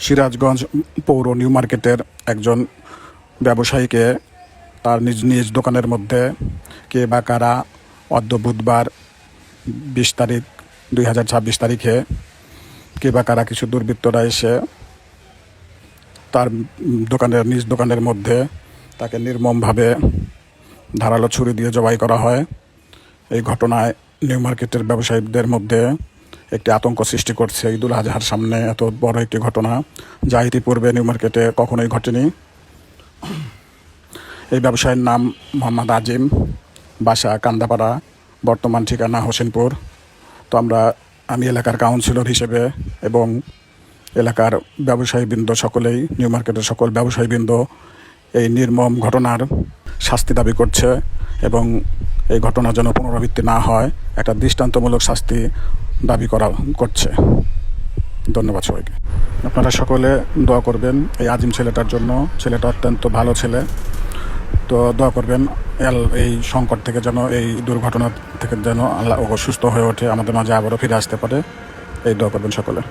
সিরাজগঞ্জ পৌর নিউ মার্কেটের একজন ব্যবসায়ীকে তার নিজ নিজ দোকানের মধ্যে কে বা কারা অদ্য বুধবার 20 তারিখ 2026 তারিখে কে বা কারা কিছু দুর্বৃত্তরা এসে তার নিজ দোকানের মধ্যে তাকে নির্মমভাবে ধারালো ছুরি দিয়ে জবাই করা হয়। এই ঘটনায় নিউ মার্কেটের ব্যবসায়ীদের মধ্যে একটি আতঙ্ক সৃষ্টি করছে। ঈদুল আজহার সামনে এত বড় একটি ঘটনা যা ইতিপূর্বে নিউ মার্কেটে কখনোই ঘটেনি। এই ব্যবসায়ীর নাম মোহাম্মদ আজিম, বাসা কান্দাপাড়া, বর্তমান ঠিকানা হোসেনপুর। তো আমি এলাকার কাউন্সিলর হিসেবে এবং এলাকার ব্যবসায়ীবৃন্দ সকলেই, নিউ মার্কেটের সকল ব্যবসায়ীবৃন্দ এই নির্মম ঘটনার শাস্তি দাবি করছে এবং এই ঘটনা যেন পুনরাবৃত্তি না হয় একটা দৃষ্টান্তমূলক শাস্তি দাবি করছে। ধন্যবাদ সবাইকে। আপনারা সকলে দোয়া করবেন এই আজিম ছেলেটার জন্য। ছেলেটা অত্যন্ত ভালো ছেলে, তো দোয়া করবেন এই সংকট থেকে যেন, এই দুর্ঘটনা থেকে যেন আল্লাহ সুস্থ হয়ে ওঠে, আমাদের মাঝে আবারও ফিরে আসতে পারে। এই দোয়া করবেন সকলে।